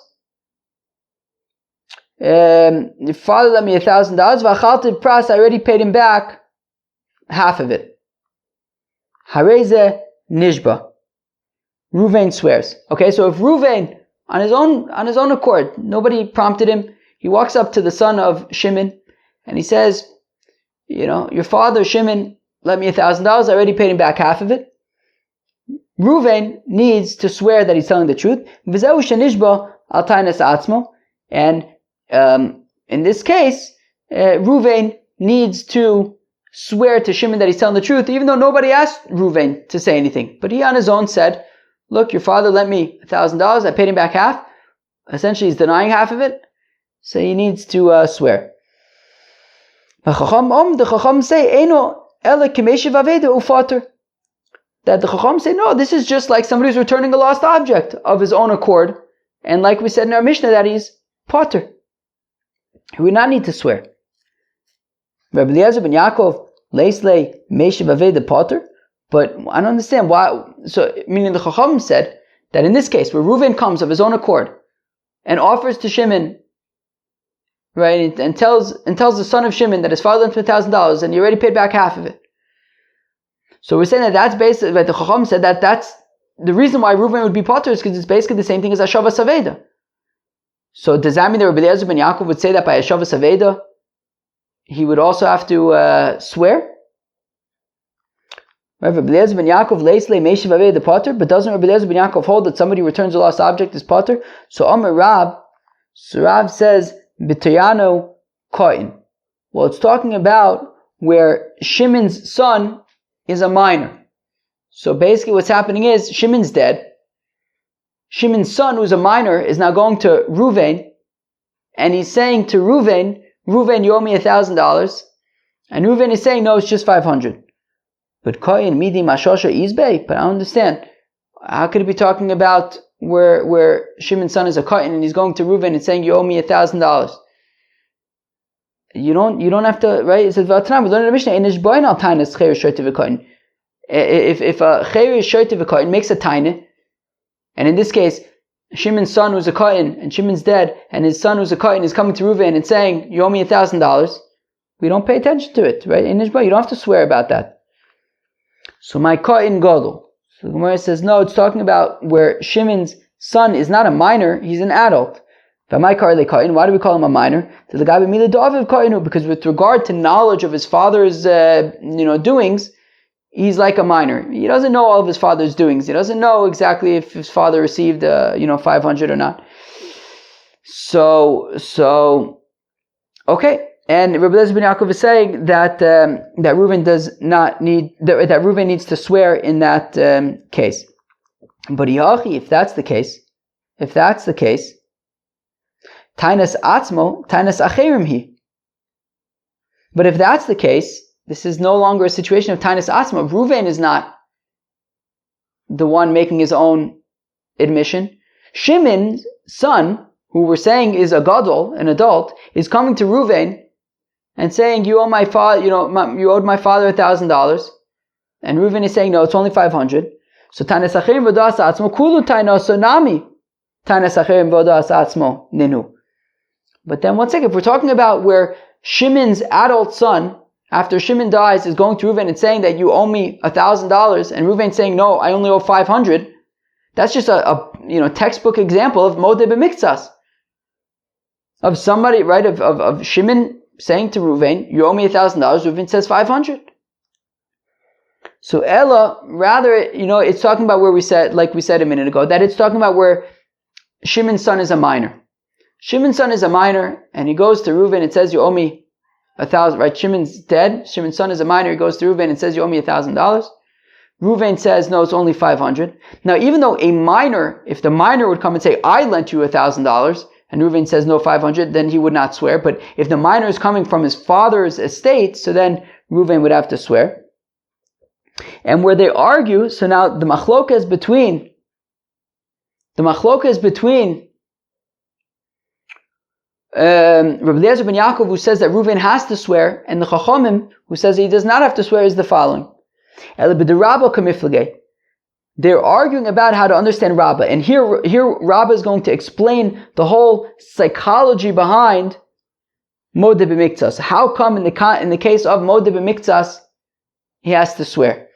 Your father lent me $1,000. V'achalti pras, I already paid him back half of it. Hareze nishba. Ruvain swears. Okay, so if Ruvain, on his own accord, nobody prompted him, he walks up to the son of Shimon, and he says, your father Shimon lent me $1,000. I already paid him back half of it. Reuven needs to swear that he's telling the truth. And in this case, Reuven needs to swear to Shimon that he's telling the truth, even though nobody asked Reuven to say anything. But he on his own said, look, your father lent me $1,000. I paid him back half. Essentially, he's denying half of it. So he needs to swear. The Chacham say, that the Chacham say, no, this is just like somebody who's returning a lost object of his own accord. And like we said in our Mishnah, that he's potter. He would not need to swear. Rabbi Eliezer ben Yaakov, Leisley, Meshiv Aveda potter. But I don't understand why. So, meaning the Chacham said that in this case, where Reuven comes of his own accord and offers to Shimon, right, and tells the son of Shimon that his father lent him $1,000 and he already paid back half of it. So we're saying that that's basically, right, the Chacham said that that's the reason why Reuven would be potter is because it's basically the same thing as Hashavas Aveda. So does that mean that Rabbi Eliezer ben Yaakov would say that by Hashavas Aveda he would also have to swear? Right, Rabbi Eliezer ben Yaakov leislei meishiv Aveda potter, but doesn't Rabbi Eliezer ben Yaakov hold that somebody returns a lost object is potter? So Amar Rab, Rav says b'toyano koin. Well, it's talking about where Shimon's son is a minor. So basically what's happening is Shimon's dead. Shimon's son, who's a minor, is now going to Reuven, and he's saying to Reuven, you owe me $1,000. And Reuven is saying, no, it's just 500. But koyin midi mashosha izbei. But I don't understand. How could it be talking about where Shimon's son is a koyin and he's going to Reuven and saying, you owe me $1,000? You don't have to, right? It says, we learn in the Mishnah, if a cheir shoyte v'koyin makes a taine, and in this case, Shimon's son who's a koyin, and Shimon's dead, and his son who's a koyin is coming to Reuven and saying, you owe me $1,000, we don't pay attention to it, right? In Nishba, you don't have to swear about that. So my koyin godel. So the Gemara says, no, it's talking about where Shimon's son is not a minor, he's an adult. Why do we call him a minor? Because with regard to knowledge of his father's doings, he's like a minor. He doesn't know all of his father's doings. He doesn't know exactly if his father received 500 or not. So, okay. And Rabbi Eliezer ben Yaakov is saying that that Reuven does not need that Reuven needs to swear in that case. But if that's the case, Tainas atzmo, Tainas acherim hi. But if that's the case, this is no longer a situation of Tainas atzmo. Reuven is not the one making his own admission. Shimon's son, who we're saying is a gadol, an adult, is coming to Reuven and saying, "You owe my father, you owed my father $1,000," and Reuven is saying, "No, it's only 500." So Tainas acherim v'das atzmo kulu tainos nami Tainas acherim v'das atzmo ninu. But then one second, if we're talking about where Shimon's adult son, after Shimon dies, is going to Reuven and saying that you owe me $1,000, and Reuven saying, "No, I only owe 500." That's just a textbook example of modeh b'miktsas, of somebody, right, of Shimon saying to Reuven, "You owe me $1,000." Reuven says 500. So Ella, rather, it's talking about where we said, like we said a minute ago, that it's talking about where Shimon's son is a minor. Shimon's son is a minor, and he goes to Reuven and says, "You owe me 1,000." Right? Shimon's dead. Shimon's son is a minor. He goes to Reuven and says, "You owe me $1,000." Reuven says, "No, it's only 500." Now, even though a minor, if the minor would come and say, "I lent you $1,000," and Reuven says, "No, 500," then he would not swear. But if the minor is coming from his father's estate, so then Reuven would have to swear. And where they argue, so now the machloka is between Rabbi Eliezer ben Yaakov, who says that Reuven has to swear, and the Chachamim, who says that he does not have to swear, is the following. They're arguing about how to understand Rabbah. And here Rabbah is going to explain the whole psychology behind modeh b'miktsas. How come in the case of modeh b'miktsas, he has to swear?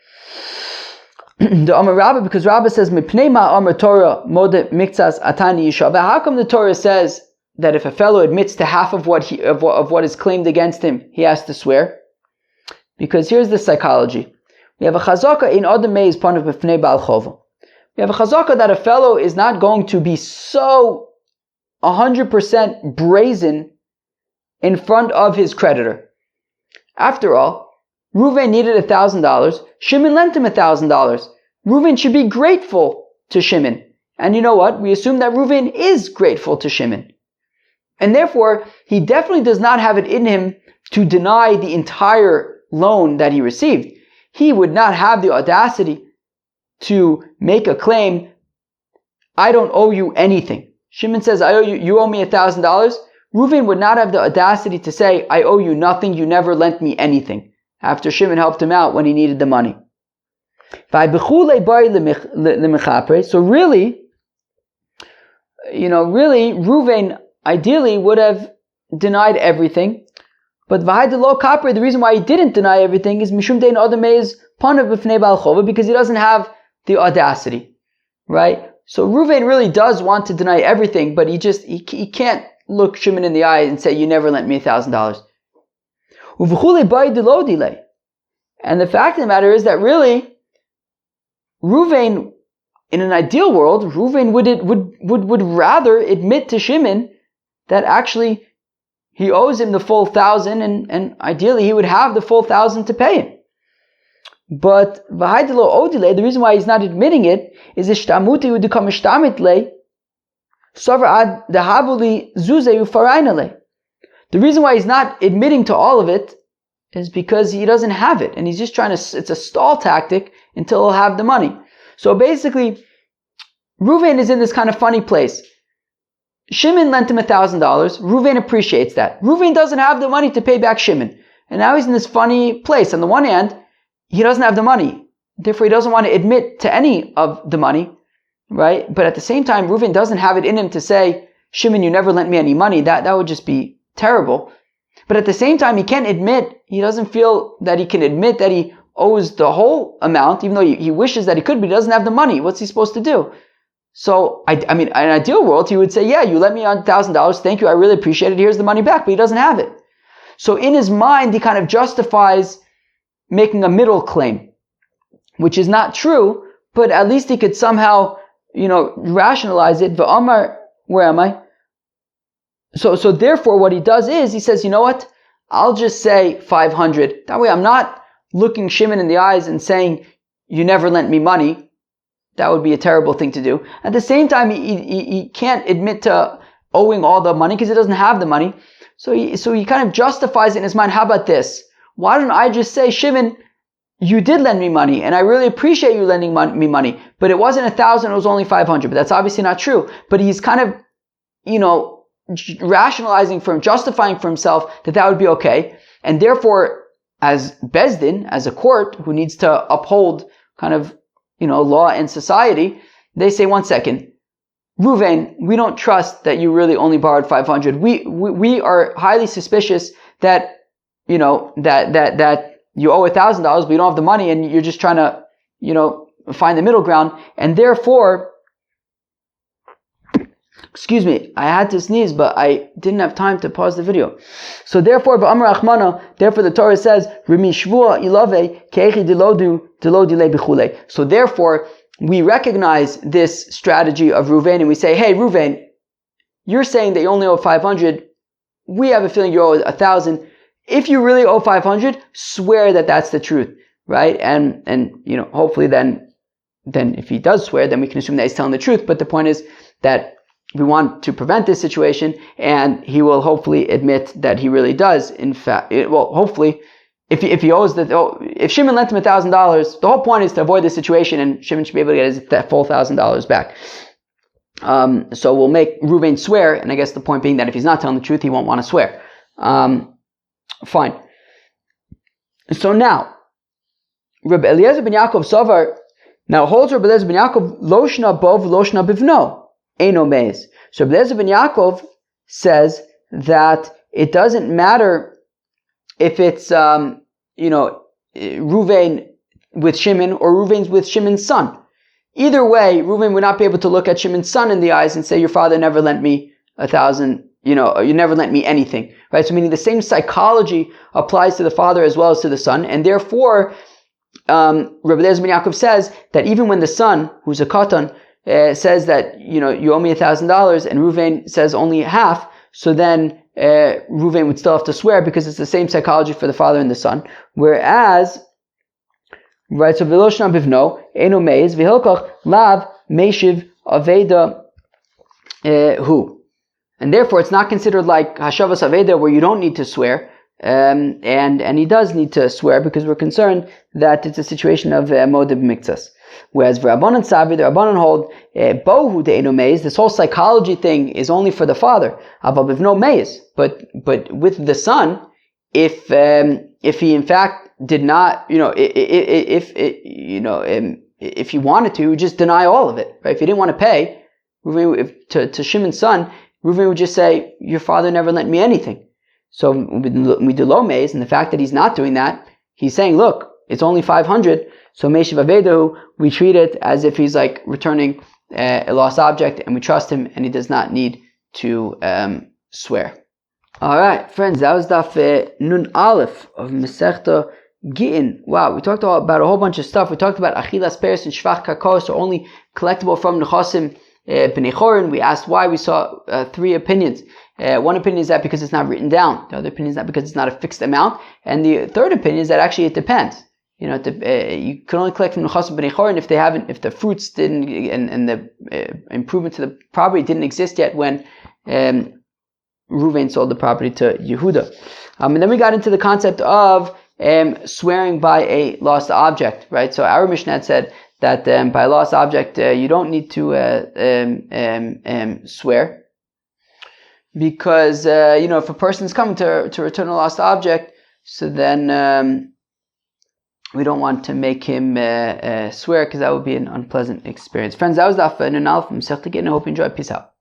The Amar Rabbah, because Rabbah says, "Mipnei ma Amar Torah modeh b'miktsas atani yishav." How come the Torah says that if a fellow admits to half of what is claimed against him, he has to swear? Because here's the psychology. We have a chazaka in Adam Meiz Panav B'fnei Baal Chova. We have a chazaka that a fellow is not going to be so 100% brazen in front of his creditor. After all, Reuven needed $1,000. Shimon lent him $1,000. Reuven should be grateful to Shimon. And you know what? We assume that Reuven is grateful to Shimon. And therefore, he definitely does not have it in him to deny the entire loan that he received. He would not have the audacity to make a claim, "I don't owe you anything." Shimon says, you owe me $1,000. Reuven would not have the audacity to say, "I owe you nothing, you never lent me anything," after Shimon helped him out when he needed the money. So really, Reuven ideally would have denied everything. But the reason why he didn't deny everything is Mishum Dein Adam Meiz Panav B'fnei Baal Chova, because he doesn't have the audacity, right? So Reuven really does want to deny everything, but he can't look Shimon in the eye and say, "You never lent me $1,000." And the fact of the matter is that really, Reuven, in an ideal world, Reuven would rather admit to Shimon that actually he owes him the full 1,000, and ideally he would have the full 1,000 to pay him. But the reason why he's not admitting it is the reason why he's not admitting to all of it is because he doesn't have it, and he's just it's a stall tactic until he'll have the money. So basically, Reuven is in this kind of funny place. Shimon lent him $1,000. Reuven appreciates that. Reuven doesn't have the money to pay back Shimon. And now he's in this funny place. On the one hand, he doesn't have the money. Therefore, he doesn't want to admit to any of the money, right? But at the same time, Reuven doesn't have it in him to say, "Shimon, you never lent me any money." That would just be terrible. But at the same time, he doesn't feel that he can admit that he owes the whole amount, even though he wishes that he could, but he doesn't have the money. What's he supposed to do? So, I mean, in an ideal world, he would say, "Yeah, you lent me $1,000. Thank you. I really appreciate it. Here's the money back." But he doesn't have it. So in his mind, he kind of justifies making a middle claim, which is not true, but at least he could somehow, rationalize it. V'amar, where am I? So therefore, what he does is he says, you know what? I'll just say 500. That way, I'm not looking Shimon in the eyes and saying, "You never lent me money." That would be a terrible thing to do. At the same time, he can't admit to owing all the money because he doesn't have the money. So he kind of justifies it in his mind. How about this? Why don't I just say, Shimon, you did lend me money, and I really appreciate you lending me money, but it wasn't 1,000, it was only 500. But that's obviously not true. But he's kind of, rationalizing for him, justifying for himself that would be okay. And therefore, as Bezdin, as a court who needs to uphold kind of, law in society, they say, 1 second, Ruvain, we don't trust that you really only borrowed 500. We are highly suspicious that, that you owe $1,000, but you don't have the money, and you're just trying to, find the middle ground. And therefore, excuse me, I had to sneeze, but I didn't have time to pause the video. So therefore, the Torah says, so therefore, we recognize this strategy of Ruvain, and we say, hey, Ruvain, you're saying that you only owe 500. We have a feeling you owe 1,000. If you really owe 500, swear that that's the truth, right? And hopefully then if he does swear, then we can assume that he's telling the truth. But the point is that we want to prevent this situation, and he will hopefully admit that he really does. In fact, hopefully, if he owes if Shimon lent him $1,000, the whole point is to avoid this situation, and Shimon should be able to get that full $1,000 back. So we'll make Ruvain swear, and I guess the point being that if he's not telling the truth, he won't want to swear. Fine. So now, Rabbi Eliezer ben Yaakov Savar now holds Rabbi Eliezer ben Yaakov Loshna Bov Loshna Bivno Eino Meiz. So Rabbi Eliezer ben Yaakov says that it doesn't matter if it's Ruvain with Shimon or Ruvain's with Shimon's son. Either way, Ruvain would not be able to look at Shimon's son in the eyes and say, your father never lent me 1,000, you never lent me anything, right? So meaning the same psychology applies to the father as well as to the son, and therefore, Rabbi Eliezer ben Yaakov says that even when the son, who's a katan, says that, you owe me $1,000, and Ruvain says only half, so then Ruvain would still have to swear because it's the same psychology for the father and the son. Whereas, right, so Veloshna Bivno, Eno Meiz, Vihilkach, Lav, Meshiv, Aveda, Hu. And therefore, it's not considered like Hashavas Aveda where you don't need to swear, and he does need to swear because we're concerned that it's a situation of Modib Miktsas. Whereas Rabbanan Savi, the Rabbanan hold Bohu de Eno Meiz. This whole psychology thing is only for the father. Aval Bivno Meiz, but with the son, if he in fact did not, if he wanted to, he would just deny all of it, right? If he didn't want to pay, to Shimon's son, Ruvain would just say, your father never lent me anything. So we do lo Meiz, and the fact that he's not doing that, he's saying, look, it's only 500. So Meshiv Avedahu, we treat it as if he's like returning a lost object, and we trust him, and he does not need to swear. All right, friends, that was Daf Nun Aleph of Masechta Gittin. Wow, we talked about a whole bunch of stuff. We talked about Achilas Peres and Shvach Kakos, so only collectible from Nechosim B'nei Chorin. We asked why. We saw 3 opinions. One opinion is that because it's not written down. The other opinion is that because it's not a fixed amount. And the third opinion is that actually it depends. You can only collect from Nechosim B'nei Chorin if the fruits didn't, and the improvement to the property didn't exist yet when Ruvain sold the property to Yehuda. And then we got into the concept of swearing by a lost object, right? So our Mishnah had said that by a lost object you don't need to swear, because if a person's coming to return a lost object, so then we don't want to make him swear, because that would be an unpleasant experience. Friends, that was the Afan and Alpha from Masechta Gittin. I hope you enjoyed. Peace out.